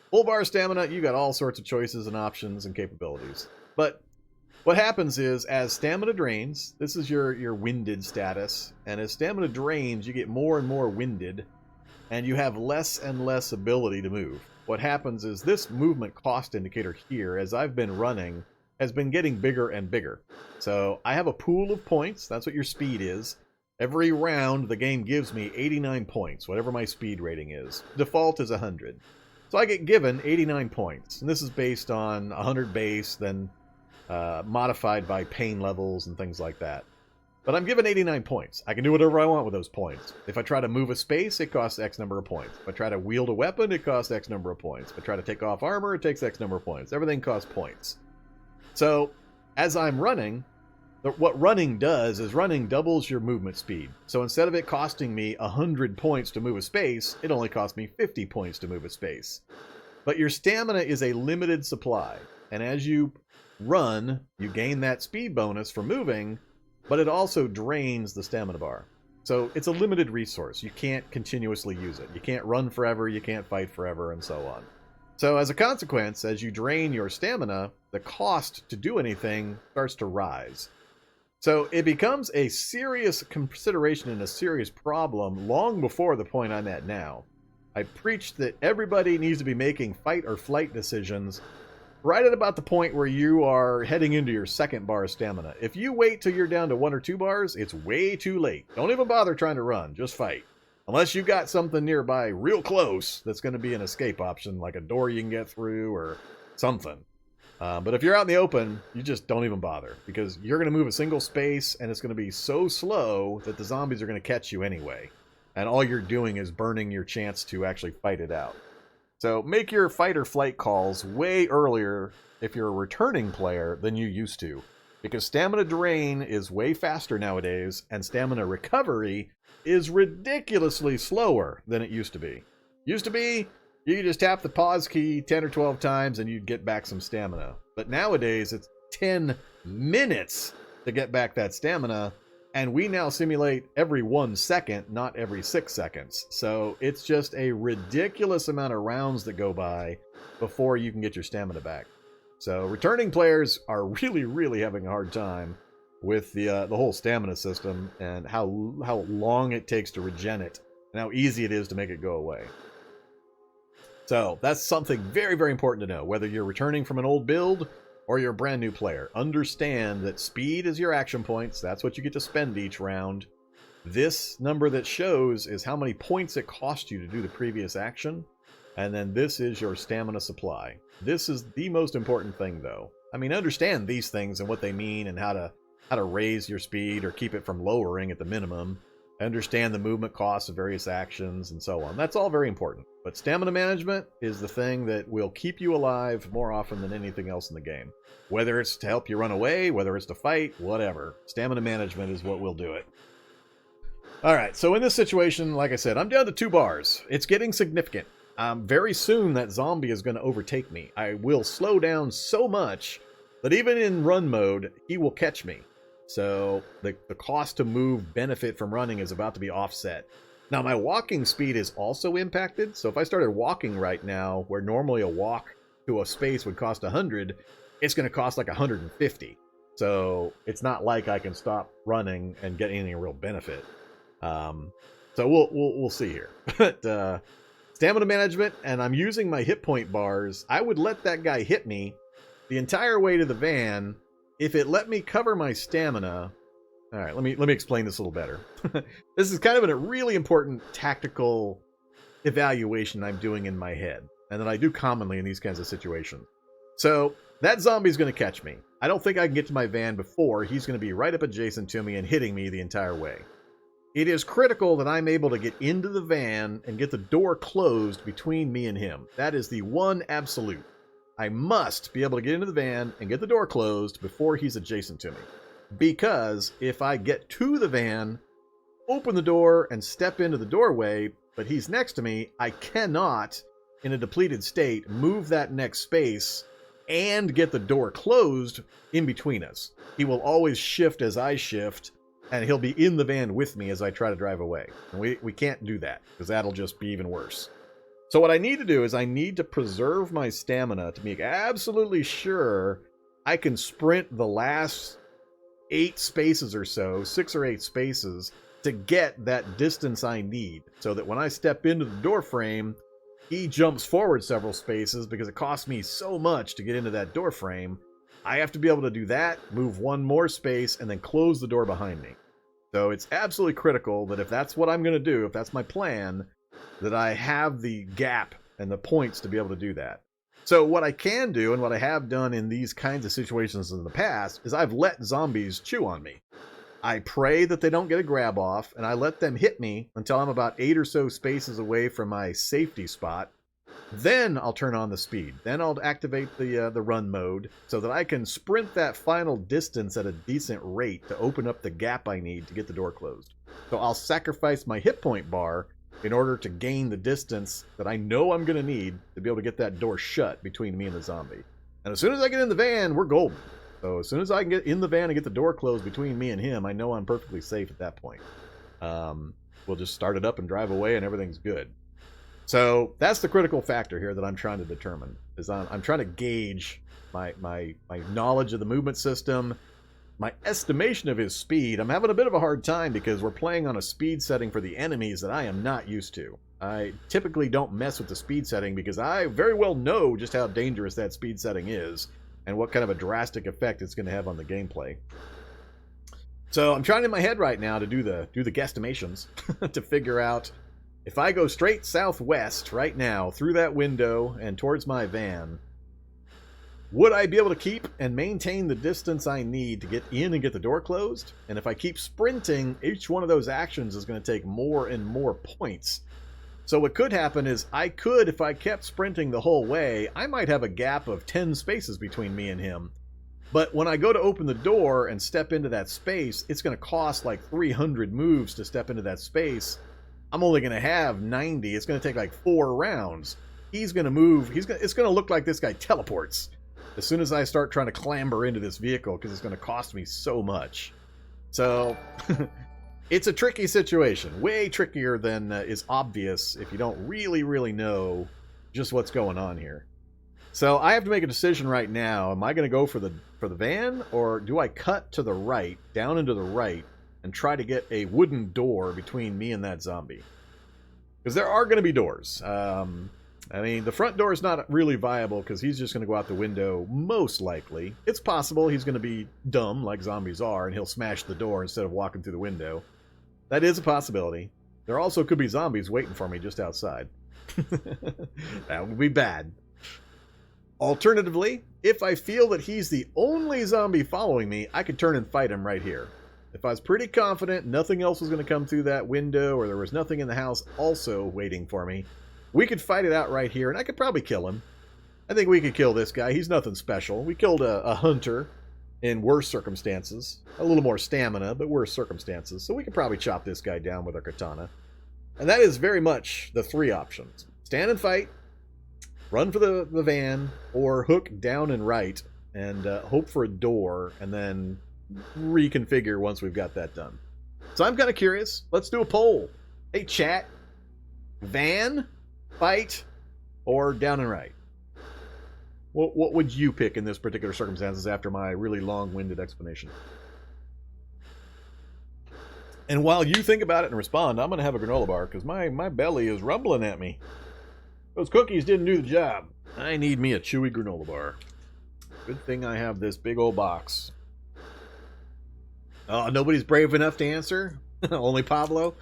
Full bar stamina, you got all sorts of choices and options and capabilities. But what happens is, as stamina drains, this is your winded status, and as stamina drains, you get more and more winded, and you have less and less ability to move. What happens is this movement cost indicator here, as I've been running, has been getting bigger and bigger. So I have a pool of points. That's what your speed is. Every round, the game gives me 89 points, whatever my speed rating is. Default is 100. So I get given 89 points. And this is based on 100 base, then modified by pain levels and things like that. But I'm given 89 points. I can do whatever I want with those points. If I try to move a space, it costs X number of points. If I try to wield a weapon, it costs X number of points. If I try to take off armor, it takes X number of points. Everything costs points. So, as I'm running, what running does is running doubles your movement speed. So instead of it costing me 100 points to move a space, it only costs me 50 points to move a space. But your stamina is a limited supply. And as you run, you gain that speed bonus for moving, but it also drains the stamina bar. So it's a limited resource. You can't continuously use it. You can't run forever, you can't fight forever, and so on. So as a consequence, as you drain your stamina, the cost to do anything starts to rise. So it becomes a serious consideration and a serious problem long before the point I'm at now. I preached that everybody needs to be making fight or flight decisions right at about the point where you are heading into your second bar of stamina. If you wait till you're down to 1 or 2 bars, it's way too late. Don't even bother trying to run, just fight. Unless you got something nearby real close that's going to be an escape option, like a door you can get through or something. But if you're out in the open, you just don't even bother, because you're going to move a single space and it's going to be so slow that the zombies are going to catch you anyway. And all you're doing is burning your chance to actually fight it out. So make your fight or flight calls way earlier if you're a returning player than you used to, because stamina drain is way faster nowadays and stamina recovery is ridiculously slower than it used to be. Used to be, you could just tap the pause key 10 or 12 times and you'd get back some stamina. But nowadays, it's 10 minutes to get back that stamina, And we now simulate every 1 second, not every 6 seconds. So it's just a ridiculous amount of rounds that go by before you can get your stamina back. So returning players are really, really having a hard time with the whole stamina system and how long it takes to regen it and how easy it is to make it go away. So that's something very, very important to know, whether you're returning from an old build or you're a brand new player. Understand that speed is your action points. That's what you get to spend each round. This number that shows is how many points it cost you to do the previous action. And then this is your stamina supply. This is the most important thing, though. I mean, understand these things and what they mean and how to raise your speed or keep it from lowering at the minimum. Understand the movement costs of various actions and so on. That's all very important. But stamina management is the thing that will keep you alive more often than anything else in the game. Whether it's to help you run away, whether it's to fight, whatever. Stamina management is what will do it. Alright, so in this situation, like I said, I'm down to 2 bars. It's getting significant. Very soon that zombie is going to overtake me. I will slow down so much that even in run mode, he will catch me. So the cost to move benefit from running is about to be offset. Now my walking speed is also impacted. So if I started walking right now, where normally a walk to a space would cost 100, it's going to cost like 150. So it's not like I can stop running and get any real benefit. So we'll see here. But stamina management, and I'm using my hit point bars. I would let that guy hit me the entire way to the van. If it let me cover my stamina... All right, let me explain this a little better. This is kind of a really important tactical evaluation I'm doing in my head, and that I do commonly in these kinds of situations. So, that zombie's going to catch me. I don't think I can get to my van before he's going to be right up adjacent to me and hitting me the entire way. It is critical that I'm able to get into the van and get the door closed between me and him. That is the one absolute. I must be able to get into the van and get the door closed before he's adjacent to me. Because if I get to the van, open the door, and step into the doorway, but he's next to me, I cannot, in a depleted state, move that next space and get the door closed in between us. He will always shift as I shift, and he'll be in the van with me as I try to drive away. And we can't do that, because that'll just be even worse. So what I need to do is I need to preserve my stamina to make absolutely sure I can sprint the last 8 spaces or so, 6 or 8 spaces, to get that distance I need, so that when I step into the door frame, he jumps forward several spaces because it costs me so much to get into that door frame. I have to be able to do that, move 1 more space, and then close the door behind me. So it's absolutely critical that if that's what I'm going to do, if that's my plan, that I have the gap and the points to be able to do that. So what I can do, and what I have done in these kinds of situations in the past, is I've let zombies chew on me. I pray that they don't get a grab off, and I let them hit me until I'm about 8 or so spaces away from my safety spot. Then I'll turn on the speed. Then I'll activate the run mode so that I can sprint that final distance at a decent rate to open up the gap I need to get the door closed. So I'll sacrifice my hit point bar in order to gain the distance that I know I'm going to need to be able to get that door shut between me and the zombie. And as soon as I get in the van, we're golden. So as soon as I can get in the van and get the door closed between me and him, I know I'm perfectly safe at that point. We'll just start it up and drive away and everything's good. So that's the critical factor here that I'm trying to determine. Is I'm trying to gauge my knowledge of the movement system, my estimation of his speed. I'm having a bit of a hard time because we're playing on a speed setting for the enemies that I am not used to. I typically don't mess with the speed setting because I very well know just how dangerous that speed setting is and what kind of a drastic effect it's going to have on the gameplay. So I'm trying in my head right now to do the guesstimations to figure out if I go straight southwest right now through that window and towards my van, would I be able to keep and maintain the distance I need to get in and get the door closed? And if I keep sprinting, each one of those actions is going to take more and more points. So what could happen is I could, if I kept sprinting the whole way, I might have a gap of 10 spaces between me and him. But when I go to open the door and step into that space, it's going to cost like 300 moves to step into that space. I'm only going to have 90. It's going to take like 4 rounds. He's going to move. It's going to look like this guy teleports as soon as I start trying to clamber into this vehicle because it's going to cost me so much. So, it's a tricky situation. Way trickier than is obvious if you don't really know just what's going on here. So I have to make a decision right now. Am I going to go for the van, or do I cut to the right, down into the right, and try to get a wooden door between me and that zombie? Because there are going to be doors. I mean, the front door is not really viable because he's just going to go out the window, most likely. It's possible he's going to be dumb, like zombies are, and he'll smash the door instead of walking through the window. That is a possibility. There also could be zombies waiting for me just outside. That would be bad. Alternatively, if I feel that he's the only zombie following me, I could turn and fight him right here. If I was pretty confident nothing else was going to come through that window, or there was nothing in the house also waiting for me, we could fight it out right here, and I could probably kill him. I think we could kill this guy. He's nothing special. We killed a hunter in worse circumstances. A little more stamina, but worse circumstances. So we could probably chop this guy down with our katana. And that is very much the three options. Stand and fight, run for the van, or hook down and right and hope for a door, and then reconfigure once we've got that done. So I'm kind of curious. Let's do a poll. Hey, chat. Van, fight, or down and right? What would you pick in this particular circumstances after my really long-winded explanation? And while you think about it and respond, I'm going to have a granola bar because my belly is rumbling at me. Those cookies didn't do the job. I need me a chewy granola bar. Good thing I have this big old box. Oh, nobody's brave enough to answer? Only Pablo?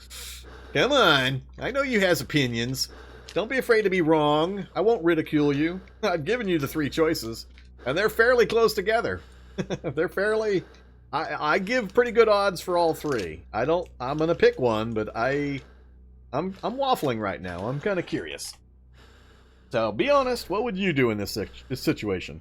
Come on. I know you has opinions. Don't be afraid to be wrong. I won't ridicule you. I've given you the three choices, and they're fairly close together. They're fairly... I give pretty good odds for all three. I'm going to pick one, but I'm waffling right now. I'm kind of curious. So, be honest, what would you do in this situation?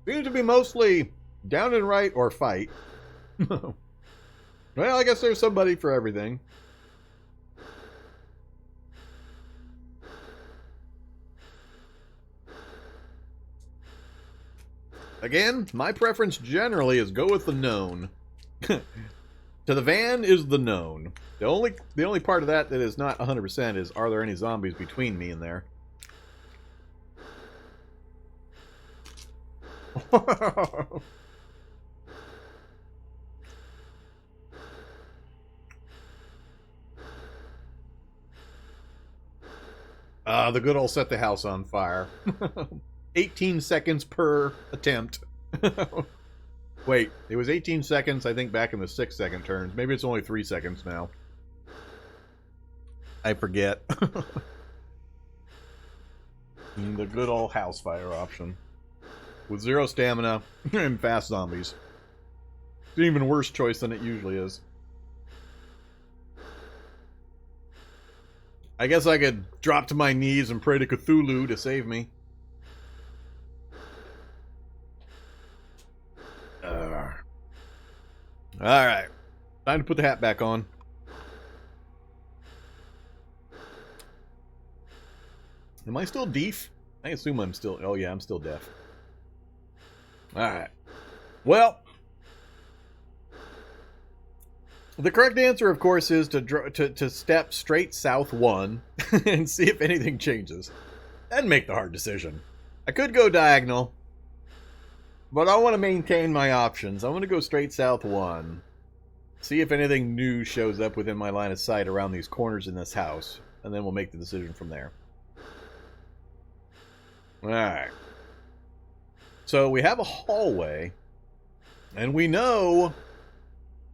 Seems to be mostly down and right or fight. Well, I guess there's somebody for everything. Again, my preference generally is go with the known. To the van is the known. The only part of that is not 100% is, are there any zombies between me and there? The good old set the house on fire. 18 seconds per attempt. Wait, it was 18 seconds, I think, back in the 6-second turns. Maybe it's only 3 seconds now. I forget. The good old house fire option. With 0 stamina and fast zombies. It's an even worse choice than it usually is. I guess I could drop to my knees and pray to Cthulhu to save me. Alright. Time to put the hat back on. Am I still deaf? I assume I'm still... Oh yeah, I'm still deaf. Alright. Well... The correct answer, of course, is to step straight south 1 and see if anything changes. And make the hard decision. I could go diagonal, but I want to maintain my options. I want to go straight south 1. See if anything new shows up within my line of sight around these corners in this house. And then we'll make the decision from there. Alright. So we have a hallway. And we know...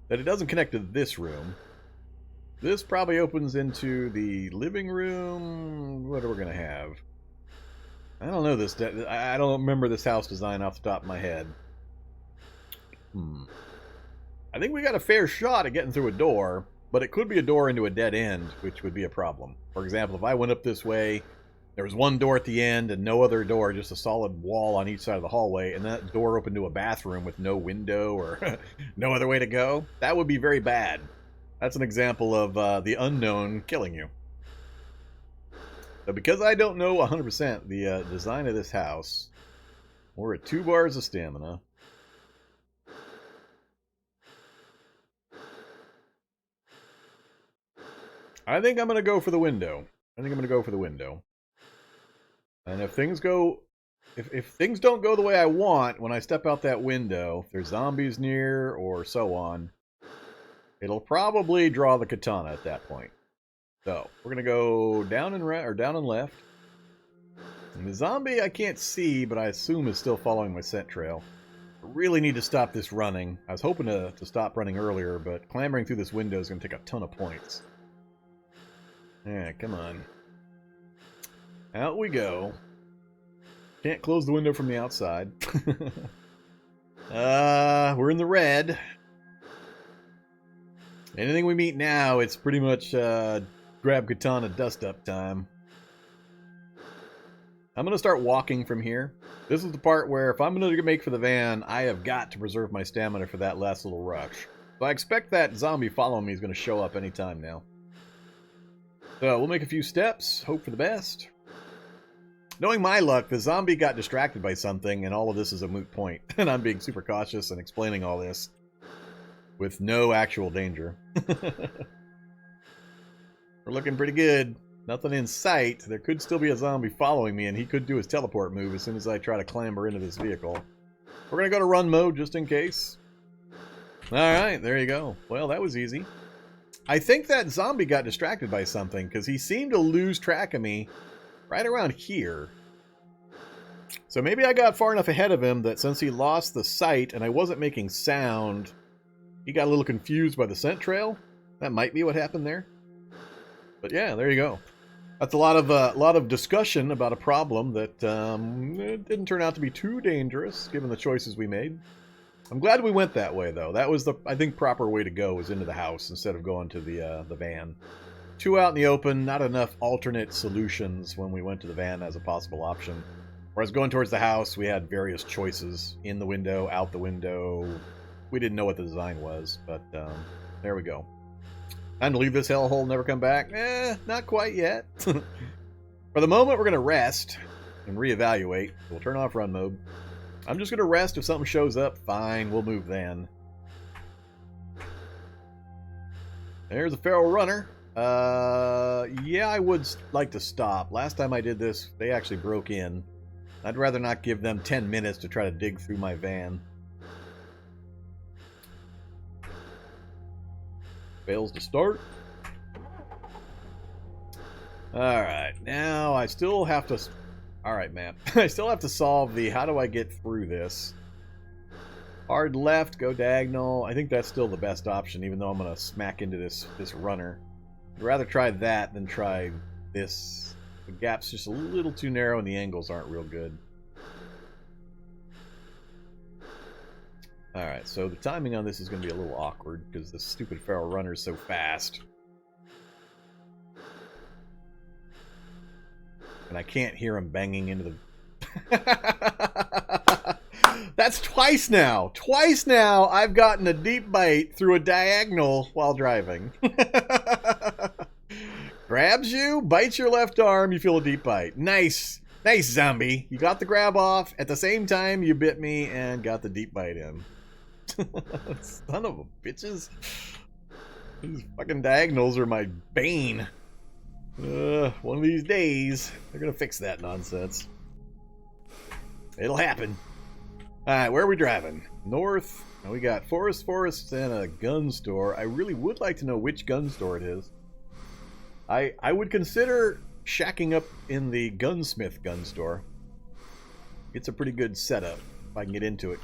that it doesn't connect to this room. This probably opens into the living room. What are we going to have? I don't know this. I don't remember this house design off the top of my head. I think we got a fair shot at getting through a door, but it could be a door into a dead end, which would be a problem. For example, if I went up this way There was one door at the end and no other door, just a solid wall on each side of the hallway, and that door opened to a bathroom with no window or no other way to go, that would be very bad. That's an example of the unknown killing you. So because I don't know 100% the design of this house, we're at 2 bars of stamina. I think I'm going to go for the window. And if things go, if things don't go the way I want when I step out that window, if there's zombies near or so on, it'll probably draw the katana at that point. So we're gonna go down and down and left. And the zombie I can't see, but I assume is still following my scent trail. I really need to stop this running. I was hoping to stop running earlier, but clambering through this window is gonna take a ton of points. Yeah, come on. Out we go. Can't close the window from the outside. We're in the red. Anything we meet now, it's pretty much grab katana dust up time. I'm going to start walking from here. This is the part where if I'm going to make for the van, I have got to preserve my stamina for that last little rush. So I expect that zombie following me is going to show up anytime now. So we'll make a few steps, hope for the best. Knowing my luck, the zombie got distracted by something, and all of this is a moot point. And I'm being super cautious and explaining all this with no actual danger. We're looking pretty good. Nothing in sight. There could still be a zombie following me, and he could do his teleport move as soon as I try to clamber into this vehicle. We're going to go to run mode just in case. Alright, there you go. Well, that was easy. I think that zombie got distracted by something, because he seemed to lose track of me right around here. So maybe I got far enough ahead of him that since he lost the sight and I wasn't making sound, he got a little confused by the scent trail. That might be what happened there. But yeah, there you go. That's a lot of discussion about a problem that it didn't turn out to be too dangerous given the choices we made. I'm glad we went that way though. That was the, I think, proper way to go, was into the house instead of going to the van. 2 out in the open, not enough alternate solutions when we went to the van as a possible option. Whereas going towards the house, we had various choices. In the window, out the window. We didn't know what the design was, but there we go. Time to leave this hellhole, never come back? Not quite yet. For the moment, we're going to rest and reevaluate. We'll turn off run mode. I'm just going to rest. If something shows up, fine, we'll move then. There's a feral runner. Yeah, I would like to stop. Last time I did this, they actually broke in. I'd rather not give them 10 minutes to try to dig through my van. Fails to start. Alright, now I still have to... Alright, map. I still have to solve the how do I get through this. Hard left, go diagonal. I think that's still the best option, even though I'm going to smack into this runner. I'd rather try that than try this. The gap's just a little too narrow and the angles aren't real good. Alright, so the timing on this is going to be a little awkward because this stupid feral runner is so fast. And I can't hear him banging into the... That's twice now! Twice now I've gotten a deep bite through a diagonal while driving. Grabs you, bites your left arm, you feel a deep bite. Nice! Nice, zombie! You got the grab off, at the same time you bit me and got the deep bite in. Son of a bitches. These fucking diagonals are my bane. One of these days, they're gonna fix that nonsense. It'll happen. Alright, where are we driving? North. Now we got forests, and a gun store. I really would like to know which gun store it is. I would consider shacking up in the gunsmith gun store. It's a pretty good setup if I can get into it